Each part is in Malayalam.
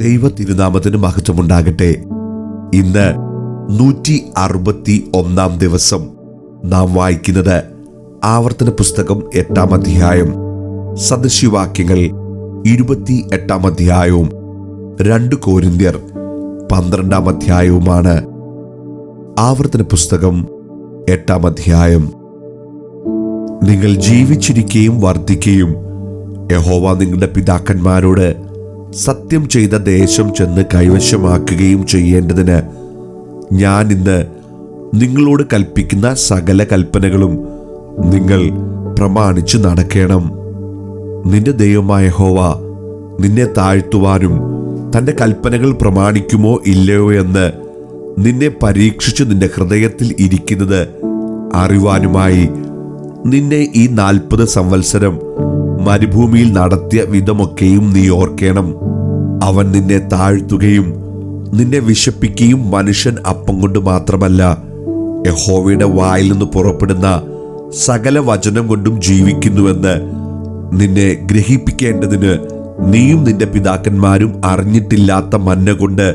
ദൈവ തിരുനാമത്തിന് മഹത്വമുണ്ടാകട്ടെ. ഇന്ന് 161 ദിവസം നാം വായിക്കുന്നത് ആവർത്തന പുസ്തകം 8 അധ്യായം, സദൃശവാക്യങ്ങൾ 28 അധ്യായവും 2 കൊരിന്ത്യർ 12 അധ്യായവുമാണ്. ആവർത്തന പുസ്തകം 8 അധ്യായം. നിങ്ങൾ ജീവിച്ചിരിക്കുകയും വർദ്ധിക്കുകയും യഹോവ നിങ്ങളുടെ പിതാക്കന്മാരോട് സത്യം ചെയ്ത ദേശം ചെന്ന് കൈവശമാക്കുകയും ചെയ്യേണ്ടതിന് ഞാൻ ഇന്ന് നിങ്ങളോട് കൽപ്പിക്കുന്ന സകല കൽപ്പനകളും നിങ്ങൾ പ്രമാണിച്ചു നടക്കണം. നിന്റെ ദൈവമായ യഹോവ നിന്നെ താഴ്ത്തുവാനും തൻ്റെ കൽപ്പനകൾ പ്രമാണിക്കുമോ ഇല്ലയോ എന്ന് നിന്നെ പരീക്ഷിച്ചു നിന്റെ ഹൃദയത്തിൽ ഇരിക്കുന്നത് അറിവാനുമായി നിന്നെ ഈ 40 സംവത്സരം മരുഭൂമിയിൽ നടത്തിയ വിധമൊക്കെയും നീ ഓർക്കണം. അവൻ നിന്നെ താഴ്ത്തുകയും നിന്നെ വിശപ്പിക്കുകയും മനുഷ്യൻ അപ്പം കൊണ്ട് മാത്രമല്ല യഹോവയുടെ വായിൽ നിന്ന് പുറപ്പെടുന്ന സകല വചനം കൊണ്ടും ജീവിക്കുന്നുവെന്ന് നിന്നെ ഗ്രഹിപ്പിക്കേണ്ടതിന് നീയും നിന്റെ പിതാക്കന്മാരും അറിഞ്ഞിട്ടില്ലാത്ത മന്ന കൊണ്ട്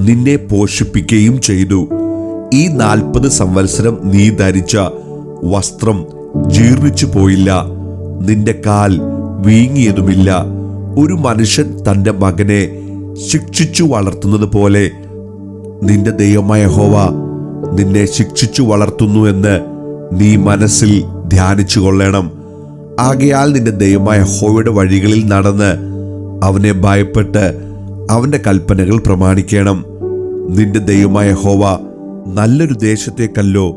നിന്നെ പോഷിപ്പിക്കുകയും ചെയ്തു. ഈ 40 സംവത്സരം നീ ധരിച്ച വസ്ത്രം ജീർണിച്ചു പോയില്ല, നിന്റെ കാൽ വീങ്ങിയതുമില്ല. ഒരു മനുഷ്യൻ തൻ്റെ മകനെ ശിക്ഷിച്ചു വളർത്തുന്നത് പോലെ നിന്റെ ദൈവമായ യഹോവ നിന്നെ ശിക്ഷിച്ചു വളർത്തുന്നു എന്ന് നീ മനസ്സിൽ ധ്യാനിച്ചു കൊള്ളണം. ആകയാൽ നിന്റെ ദൈവമായ യഹോവയുടെ വഴികളിൽ നടന്ന് അവനെ ഭയപ്പെട്ട് അവൻ്റെ കൽപ്പനകൾ പ്രമാണിക്കണം. നിന്റെ ദൈവമായ യഹോവ നല്ലൊരു ദേശത്തേക്കല്ലോ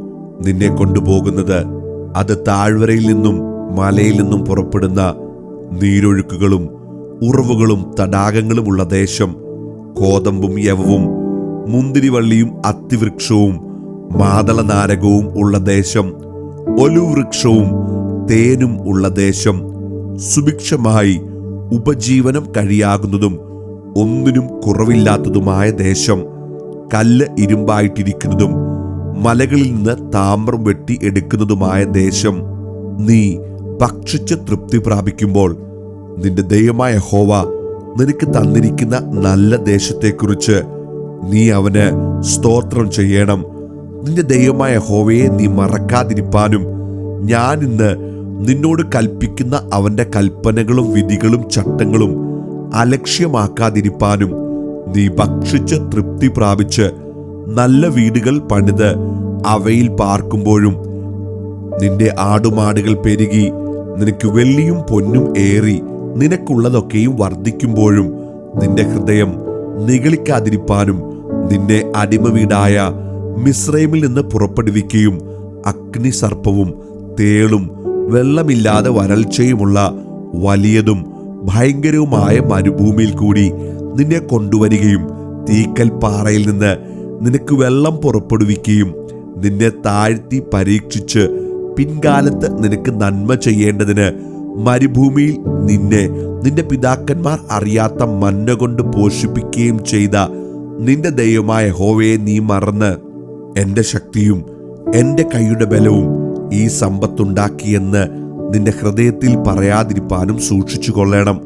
നിന്നെ കൊണ്ടുപോകുന്നത്. അത് താഴ്വരയിൽ നിന്നും മലയിൽ നിന്നും പുറപ്പെടുന്ന നീരൊഴുക്കുകളും ഉറവുകളും തടാകങ്ങളുമുള്ള ദേശം, കോതമ്പും യവവും മുന്തിരിവള്ളിയും അത്തിവൃക്ഷവും മാതളനാരകവും ഉള്ള ദേശം, ഒലിവൃക്ഷവും തേനും ഉള്ള ദേശം, സുഭിക്ഷമായി ഉപജീവനം കഴിയാകുന്നതും ഒന്നിനും കുറവില്ലാത്തതുമായ ദേശം, കല്ല് ഇരുമ്പായിട്ടിരിക്കുന്നതും മലകളിൽ നിന്ന് താമ്രം വെട്ടി എടുക്കുന്നതുമായ ദേശം. നീ ഭക്ഷിച്ച് തൃപ്തി പ്രാപിക്കുമ്പോൾ നിന്റെ ദൈവമായ യഹോവ നിനക്ക് തന്നിരിക്കുന്ന നല്ല ദേശത്തെക്കുറിച്ച് നീ അവന് സ്തോത്രം ചെയ്യണം. നിന്റെ ദൈവമായ യഹോവയെ നീ മറക്കാതിരിപ്പാനും ഞാൻ ഇന്ന് നിന്നോട് കൽപ്പിക്കുന്ന അവൻ്റെ കൽപ്പനകളും വിധികളും ചട്ടങ്ങളും അലക്ഷ്യമാക്കാതിരിപ്പാനും നീ ഭക്ഷിച്ച് തൃപ്തി പ്രാപിച്ച് നല്ല വീടുകൾ പണിത് അവയിൽ പാർക്കുമ്പോഴും നിന്റെ ആടുമാടുകൾ പെരുകി നിനക്ക് വെള്ളിയും പൊന്നും ഏറി നിനക്കുള്ളതൊക്കെയും വർദ്ധിക്കുമ്പോഴും നിന്റെ ഹൃദയം നിഗളിക്കാതിരിപ്പാനും നിന്നെ അടിമവീടായ മിസ്രൈമിൽ നിന്ന് പുറപ്പെടുവിക്കുകയും അഗ്നിസർപ്പവും തേളും വെള്ളമില്ലാതെ വരൾച്ചയുമുള്ള വലിയതും ഭയങ്കരവുമായ മരുഭൂമിയിൽ കൂടി നിന്നെ കൊണ്ടുവരികയും തീക്കൽ പാറയിൽ നിന്ന് നിനക്ക് വെള്ളം പുറപ്പെടുവിക്കുകയും നിന്നെ താഴ്ത്തി പരീക്ഷിച്ച് പിൻകാലത്ത് നിനക്ക് നന്മ ചെയ്യേണ്ടതിന് മരുഭൂമിയിൽ നിന്റെ പിതാക്കന്മാർ അറിയാത്ത മന്ന കൊണ്ട് പോഷിപ്പിക്കുകയും ചെയ്ത നിന്റെ ദൈവമായ യഹോവയെ നീ മറന്ന് എൻ്റെ ശക്തിയും എൻ്റെ കൈയുടെ ബലവും ഈ സമ്പത്തുണ്ടാക്കിയെന്ന് നിന്റെ ഹൃദയത്തിൽ പറയാതിരിപ്പാനും സൂക്ഷിച്ചു കൊള്ളണം.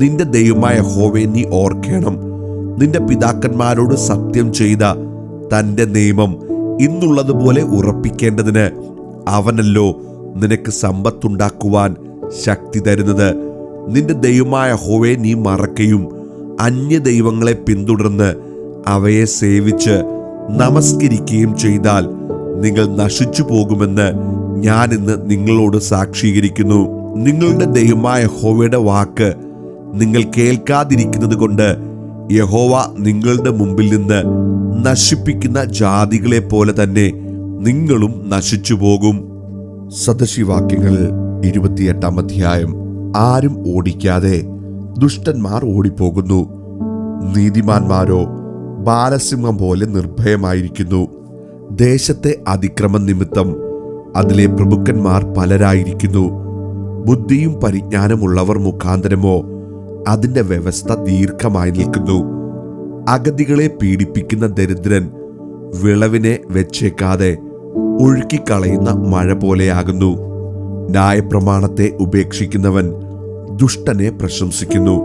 നിന്റെ ദൈവമായ യഹോവയെ നീ ഓർക്കണം. നിന്റെ പിതാക്കന്മാരോട് സത്യം ചെയ്ത തൻ്റെ നിയമം ഇന്നുള്ളതുപോലെ ഉറപ്പിക്കേണ്ടതിന് അവനല്ലോ നിനക്ക് സമ്പത്തുണ്ടാക്കുവാൻ ശക്തി തരുന്നത്. നിന്റെ ദൈവമായ യഹോവയെ നീ മറക്കുകയും അന്യ ദൈവങ്ങളെ പിന്തുടർന്ന് അവയെ സേവിച്ച് നമസ്കരിക്കുകയും ചെയ്താൽ നിങ്ങൾ നശിച്ചു പോകുമെന്ന് ഞാൻ ഇന്ന് നിങ്ങളോട് സാക്ഷീകരിക്കുന്നു. നിങ്ങളുടെ ദൈവമായ യഹോവയുടെ വാക്ക് നിങ്ങൾ കേൾക്കാതിരിക്കുന്നത് കൊണ്ട് യഹോവ നിങ്ങളുടെ മുമ്പിൽ നിന്ന് നശിപ്പിക്കുന്ന ജാതികളെ പോലെ തന്നെ നിങ്ങളും നശിച്ചു പോകും. സദൃശവാക്യങ്ങൾ 28 അധ്യായം. ആരും ഓടിക്കാതെ ദുഷ്ടന്മാർ ഓടിപ്പോകുന്നു, നീതിമാന്മാരോ ബാലസിംഹം പോലെ നിർഭയമായിരിക്കുന്നു. ദേശത്തെ അതിക്രമം നിമിത്തം അതിലെ പ്രഭുക്കന്മാർ പലരായിരിക്കുന്നു. ബുദ്ധിയും പരിജ്ഞാനമുള്ളവർ മുഖാന്തരമോ അതിൻ്റെ വ്യവസ്ഥ ദീർഘമായി നിൽക്കുന്നു. അഗതികളെ പീഡിപ്പിക്കുന്ന ദരിദ്രൻ വിളവിനെ വെച്ചേക്കാതെ ഒഴുക്കിക്കളയുന്ന മഴ പോലെയാകുന്നു. ന്യായപ്രമാണത്തെ ഉപേക്ഷിക്കുന്നവൻ ദുഷ്ടനെ പ്രശംസിക്കുന്നു.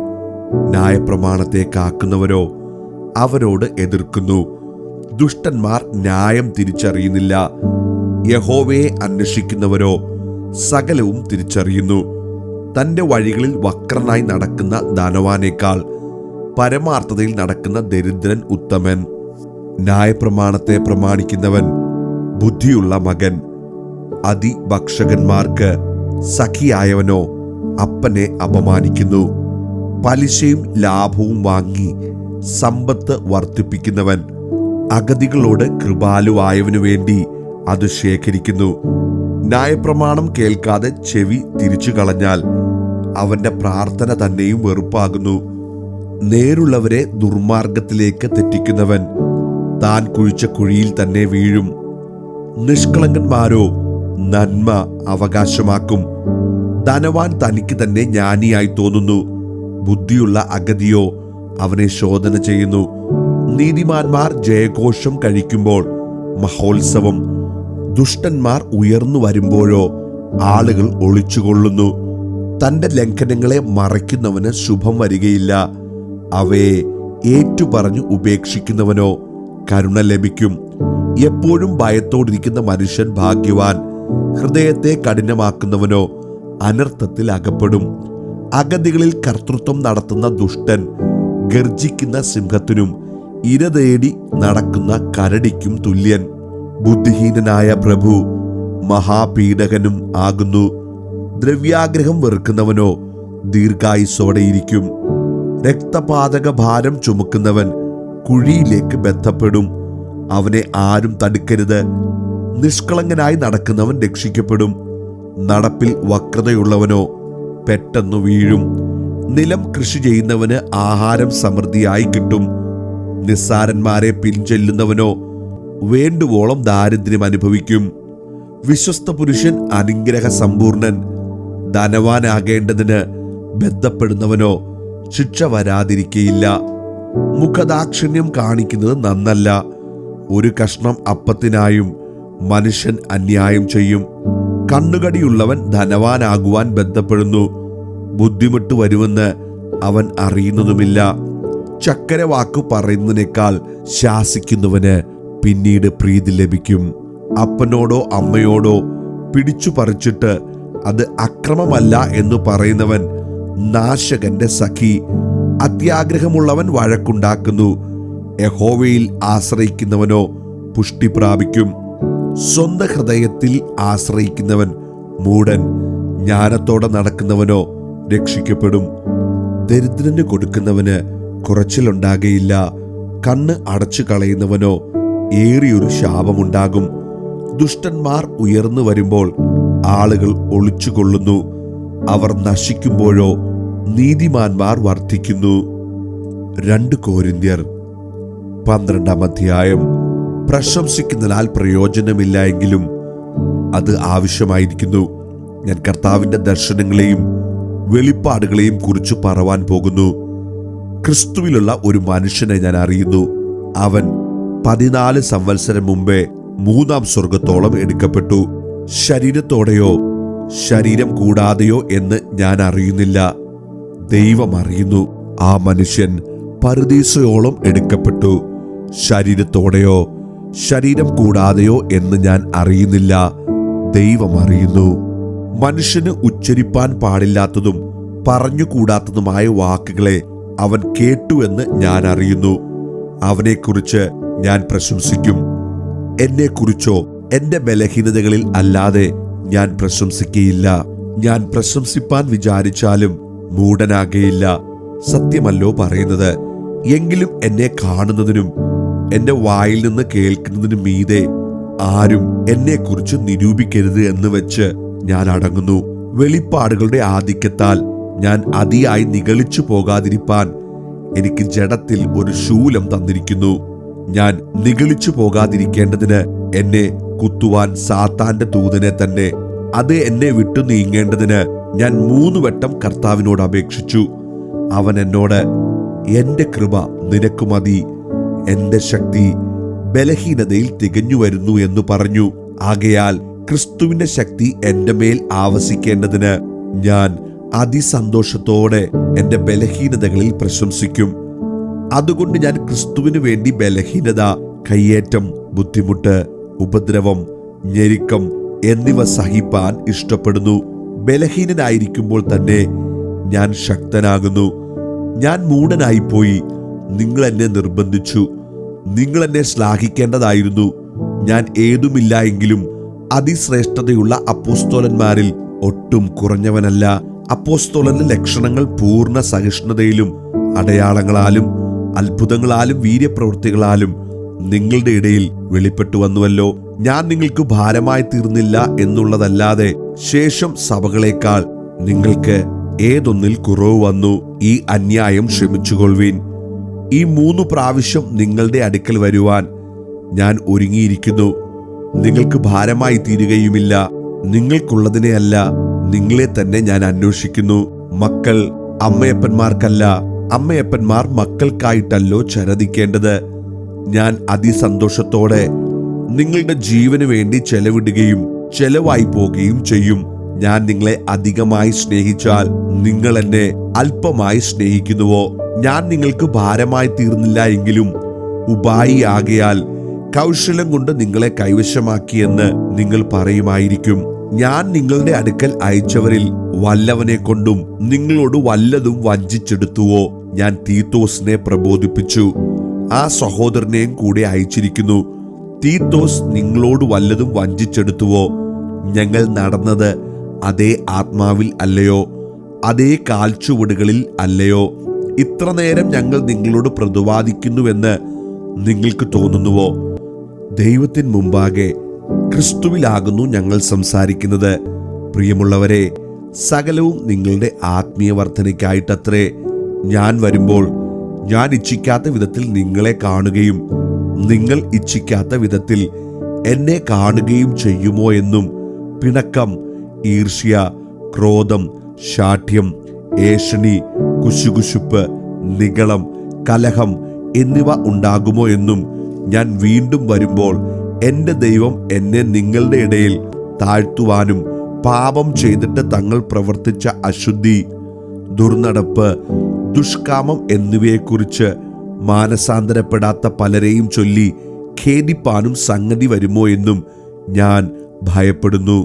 ന്യായപ്രമാണത്തെ കാക്കുന്നവരോ അവരോട് എതിർക്കുന്നു. ദുഷ്ടന്മാർ ന്യായം തിരിച്ചറിയുന്നില്ല. യഹോവയെ അന്വേഷിക്കുന്നവരോ സകലവും തിരിച്ചറിയുന്നു. തന്റെ വഴികളിൽ വക്രനായി നടക്കുന്ന ധനവാനേക്കാൾ പരമാർത്ഥതയിൽ നടക്കുന്ന ദരിദ്രൻ ഉത്തമൻ. ന്യായപ്രമാണത്തെ പ്രമാണിക്കുന്നവൻ ബുദ്ധിയുള്ള മകൻ. അതിഭക്ഷകന്മാർക്ക് സഖിയായവനോ അപ്പനെ അപമാനിക്കുന്നു. പലിശയും ലാഭവും വാങ്ങി സമ്പത്ത് വർദ്ധിപ്പിക്കുന്നവൻ അഗതികളോട് കൃപാലുവായവനു വേണ്ടി അത് ശേഖരിക്കുന്നു. ന്യായപ്രമാണം കേൾക്കാതെ ചെവി തിരിച്ചു കളഞ്ഞാൽ അവന്റെ പ്രാർത്ഥന തന്നെയും വെറുപ്പാകുന്നു. നേരുള്ളവരെ ദുർമാർഗത്തിലേക്ക് തെറ്റിക്കുന്നവൻ താൻ കുഴിച്ച കുഴിയിൽ തന്നെ വീഴും. നിഷ്കളങ്കന്മാരോ നന്മ അവകാശമാക്കും. ധനവാൻ തനിക്ക് തന്നെ ജ്ഞാനിയായി തോന്നുന്നു. ബുദ്ധിയുള്ള അഗതിയോ അവനെ ശോധന ചെയ്യുന്നു. നീതിമാന്മാർ ജയഘോഷം കഴിക്കുമ്പോൾ മഹോത്സവം. ദുഷ്ടന്മാർ ഉയർന്നു വരുമ്പോഴോ ആളുകൾ ഒളിച്ചുകൊള്ളുന്നു. തന്റെ ലംഘനങ്ങളെ മറയ്ക്കുന്നവന് ശുഭം വരികയില്ല. അവയെ ഏറ്റുപറഞ്ഞു ഉപേക്ഷിക്കുന്നവനോ കരുണ ലഭിക്കും. എപ്പോഴും ഭയത്തോടിരിക്കുന്ന മനുഷ്യൻ ഭാഗ്യവാൻ. ഹൃദയത്തെ കഠിനമാക്കുന്നവനോ അനർത്ഥത്തിൽ അകപ്പെടും. അഗതികളിൽ കർത്തൃത്വം നടത്തുന്ന ദുഷ്ടൻ ഗർജിക്കുന്ന സിംഹത്തിനും ഇര തേടി നടക്കുന്ന കരടിക്കും തുല്യൻ. ബുദ്ധിഹീനനായ പ്രഭു മഹാപീഡകനും ആകുന്നു. ദ്രവ്യാഗ്രഹം വെറുക്കുന്നവനോ ദീർഘായുസ്സോടെയിരിക്കും. രക്തപാതക ഭാരം ചുമക്കുന്നവൻ കുഴിയിലേക്ക് ബന്ധപ്പെടും. അവനെ ആരും തടുക്കരുത്. നിഷ്കളങ്കനായി നടക്കുന്നവൻ രക്ഷിക്കപ്പെടും. നടപ്പിൽ വക്രതയുള്ളവനോ പെട്ടെന്നു വീഴും. നിലം കൃഷി ചെയ്യുന്നവന് ആഹാരം സമൃദ്ധിയായി കിട്ടും. നിസ്സാരന്മാരെ പിൻചെല്ലുന്നവനോ വേണ്ടുവോളം ദാരിദ്ര്യം അനുഭവിക്കും. വിശ്വസ്ത പുരുഷൻ അനുഗ്രഹ സമ്പൂർണൻ. ധനവാനാകേണ്ടതിന് ബന്ധപ്പെടുന്നവനോ ശിക്ഷ വരാതിരിക്കയില്ല. മുഖദാക്ഷിണ്യം കാണിക്കുന്നത് നന്നല്ല. ഒരു കഷ്ണം അപ്പത്തിനായും മനുഷ്യൻ അന്യായം ചെയ്യും. കണ്ണുകടിയുള്ളവൻ ധനവാനാകുവാൻ ബന്ധപ്പെടുന്നു. ബുദ്ധിമുട്ട് വരുമെന്ന് അവൻ അറിയുന്നതുമില്ല. ചക്കര വാക്കു പറയുന്നതിനേക്കാൾ ശാസിക്കുന്നവന് പിന്നീട് പ്രീതി ലഭിക്കും. അപ്പനോടോ അമ്മയോടോ പിടിച്ചു പറിച്ചിട്ട് അത് അക്രമമല്ല എന്ന് പറയുന്നവൻ നാശകന്റെ സഖി. അത്യാഗ്രഹമുള്ളവൻ വഴക്കുണ്ടാക്കുന്നു. യഹോവയിൽ ആശ്രയിക്കുന്നവനോ പുഷ്ടി പ്രാപിക്കും. സ്വന്തം ഹൃദയത്തിൽ ആശ്രയിക്കുന്നവൻ മൂഢൻ. ജ്ഞാനത്തോടെ നടക്കുന്നവനോ രക്ഷിക്കപ്പെടും. ദരിദ്രന് കൊടുക്കുന്നവന് കുറച്ചിലുണ്ടാകയില്ല. കണ്ണ് അടച്ചു കളയുന്നവനോ ഏറിയൊരു ശാപമുണ്ടാകും. ദുഷ്ടന്മാർ ഉയർന്നു വരുമ്പോൾ ആളുകൾ ഒളിച്ചുകൊള്ളുന്നു. അവർ നശിക്കുമ്പോഴോ നീതിമാന്മാർ വർദ്ധിക്കുന്നു. 2 കൊരിന്ത്യർ 12-ാം അധ്യായം. പ്രശംസിക്കുന്നതിനാൽ പ്രയോജനമില്ല എങ്കിലും അത് ആവശ്യമായിരിക്കുന്നു. ഞാൻ കർത്താവിന്റെ ദർശനങ്ങളെയും വെളിപ്പാടുകളെയും കുറിച്ച് പറവാൻ പോകുന്നു. ക്രിസ്തുവിലുള്ള ഒരു മനുഷ്യനെ ഞാൻ അറിയുന്നു. അവൻ 14 സംവത്സരം മുമ്പേ 3-ാം സ്വർഗത്തോളം എടുക്കപ്പെട്ടു. ശരീരത്തോടെയോ ശരീരം കൂടാതെയോ എന്ന് ഞാൻ അറിയുന്നില്ല, ദൈവം അറിയുന്നു. ആ മനുഷ്യൻ പറുദീസയോളം എടുക്കപ്പെട്ടു. ശരീരത്തോടെയോ ശരീരം കൂടാതെയോ എന്ന് ഞാൻ അറിയുന്നില്ല, ദൈവം അറിയുന്നു. മനുഷ്യന് ഉച്ചരിപ്പാൻ പാടില്ലാത്തതും പറഞ്ഞുകൂടാത്തതുമായ വാക്കുകളെ അവൻ കേട്ടുവെന്ന് ഞാൻ അറിയുന്നു. അവനെക്കുറിച്ച് ഞാൻ പ്രശംസിക്കും. എന്നെക്കുറിച്ചോ എന്റെ ബലഹീനതകളിൽ അല്ലാതെ ഞാൻ പ്രശംസിക്കയില്ല. ഞാൻ പ്രശംസിപ്പാൻ വിചാരിച്ചാലും മൂഢനാകയില്ല. സത്യമല്ലോ പറയുന്നത്. എങ്കിലും എന്നെ കാണുന്നതിനും എന്റെ വായിൽ നിന്ന് കേൾക്കുന്നതിനും മീതെ ആരും എന്നെക്കുറിച്ച് നിരൂപിക്കരുത് എന്ന് വെച്ച് ഞാൻ അടങ്ങുന്നു. വെളിപ്പാടുകളുടെ ആധിക്യത്താൽ ഞാൻ അതിയായി നിഗളിച്ചു പോകാതിരിപ്പാൻ എനിക്ക് ജഡത്തിൽ ഒരു ശൂലം തന്നിരിക്കുന്നു. ഞാൻ നിഗളിച്ചു പോകാതിരിക്കേണ്ടതിന് എന്നെ കുത്തുവാൻ സാത്താന്റെ ദൂതനെ തന്നെ. അത് എന്നെ വിട്ടു നീങ്ങേണ്ടതിന് ഞാൻ 3 വട്ടം കർത്താവിനോട് അപേക്ഷിച്ചു. അവൻ എന്നോട്, എന്റെ കൃപ നിനക്ക് മതി, എന്റെ ശക്തി ബലഹീനതയിൽ തികഞ്ഞു വരുന്നു എന്ന് പറഞ്ഞു. ആകയാൽ ക്രിസ്തുവിന്റെ ശക്തി എന്റെ മേൽ ആവസിക്കേണ്ടതിന് ഞാൻ അതിസന്തോഷത്തോടെ എൻ്റെ ബലഹീനതകളിൽ പ്രശംസിക്കും. അതുകൊണ്ട് ഞാൻ ക്രിസ്തുവിന് വേണ്ടി ബലഹീനത, കയ്യേറ്റം, ബുദ്ധിമുട്ട്, ഉപദ്രവം, ഞെരുക്കം എന്നിവ സഹിപ്പാൻ ഇഷ്ടപ്പെടുന്നു. ബലഹീനനായിരിക്കുമ്പോൾ തന്നെ ഞാൻ ശക്തനാകുന്നു. ഞാൻ മൂഢനായിപ്പോയി, നിങ്ങൾ എന്നെ നിർബന്ധിച്ചു. നിങ്ങൾ എന്നെ ശ്ലാഘിക്കേണ്ടതായിരുന്നു. ഞാൻ ഏതുമില്ല എങ്കിലും അതിശ്രേഷ്ഠതയുള്ള അപ്പോസ്തലന്മാരിൽ ഒട്ടും കുറഞ്ഞവനല്ല. അപ്പോസ്തലന്റെ ലക്ഷണങ്ങൾ പൂർണ്ണ സഹിഷ്ണുതയിലും അടയാളങ്ങളാലും അത്ഭുതങ്ങളാലും വീര്യപ്രവൃത്തികളാലും നിങ്ങളുടെ ഇടയിൽ വെളിപ്പെട്ടു വന്നുവല്ലോ. ഞാൻ നിങ്ങൾക്ക് ഭാരമായി തീർന്നില്ല എന്നുള്ളതല്ലാതെ ശേഷം സഭകളേക്കാൾ നിങ്ങൾക്ക് ഏതൊന്നിൽ കുറവ് വന്നു. ഈ അന്യായം ക്ഷമിച്ചുകൊള്ളുവിൻ. ഈ 3 പ്രാവശ്യം നിങ്ങളുടെ അടുക്കൽ വരുവാൻ ഞാൻ ഒരുങ്ങിയിരിക്കുന്നു. നിങ്ങൾക്ക് ഭാരമായി തീരുകയുമില്ല. നിങ്ങൾക്കുള്ളതിനെയല്ല, നിങ്ങളെ തന്നെ ഞാൻ അന്വേഷിക്കുന്നു. മക്കൾ അമ്മയപ്പന്മാർക്കല്ല, അമ്മയപ്പന്മാർ മക്കൾക്കായിട്ടല്ലോ ചരദിക്കേണ്ടത്. ഞാൻ അതിസന്തോഷത്തോടെ നിങ്ങളുടെ ജീവന് വേണ്ടി ചെലവിടുകയും ചെലവായി പോകുകയും ചെയ്യും. ഞാൻ നിങ്ങളെ അധികമായി സ്നേഹിച്ചാൽ നിങ്ങൾ എന്നെ അല്പമായി സ്നേഹിക്കുന്നുവോ? ഞാൻ നിങ്ങൾക്ക് ഭാരമായി തീർന്നില്ല എങ്കിലും ഉപായിയാകയാൽ കൗശലം കൊണ്ട് നിങ്ങളെ കൈവശമാക്കിയെന്ന് നിങ്ങൾ പറയുമായിരിക്കും. ഞാൻ നിങ്ങളുടെ അടുക്കൽ അയച്ചവരിൽ വല്ലവനെ കൊണ്ടും നിങ്ങളോട് വല്ലതും വഞ്ചിച്ചെടുത്തുവോ? ഞാൻ തീത്തോസിനെ പ്രബോധിപ്പിച്ചു, ആ സഹോദരനെയും കൂടെ അയച്ചിരിക്കുന്നു. തീത്തോസ് നിങ്ങളോട് വല്ലതും വഞ്ചിച്ചെടുത്തുവോ? ഞങ്ങൾ നടന്നത് അതേ ആത്മാവിൽ അല്ലയോ? അതേ കാൽച്ചുവടുകളിൽ അല്ലയോ? ഇത്ര നേരം ഞങ്ങൾ നിങ്ങളോട് പ്രതിവാദിക്കുന്നുവെന്ന് നിങ്ങൾക്ക് തോന്നുന്നുവോ? ദൈവത്തിന് മുമ്പാകെ ക്രിസ്തുവിലാകുന്നു ഞങ്ങൾ സംസാരിക്കുന്നത്. പ്രിയമുള്ളവരെ, സകലവും നിങ്ങളുടെ ആത്മീയ വർധനയ്ക്കായിട്ടത്രേ. ഞാൻ വരുമ്പോൾ ഞാൻ ഇച്ഛിക്കാത്ത വിധത്തിൽ നിങ്ങളെ കാണുകയും നിങ്ങൾ ഇച്ഛിക്കാത്ത വിധത്തിൽ എന്നെ കാണുകയും ചെയ്യുമോ എന്നും പിണക്കം, ഈർഷ്യ, ക്രോധം, ശാഠ്യം, ഏഷണി, കുശുകുശുപ്പ്, നിഗളം, കലഹം എന്നിവ ഉണ്ടാകുമോ എന്നും ഞാൻ വീണ്ടും വരുമ്പോൾ എൻ്റെ ദൈവം എന്നെ നിങ്ങളുടെ ഇടയിൽ താഴ്ത്തുവാനും പാപം ചെയ്തിട്ട് തങ്ങൾ പ്രവർത്തിച്ച അശുദ്ധി, ദുർനടപ്പ്, ദുഷ്കാമം എന്നിവയെക്കുറിച്ച് മാനസാന്തരപ്പെടാത്ത പലരെയും ചൊല്ലി ഖേദിപ്പാനും സംഗതി വരുമോ എന്നും ഞാൻ ഭയപ്പെടുന്നു.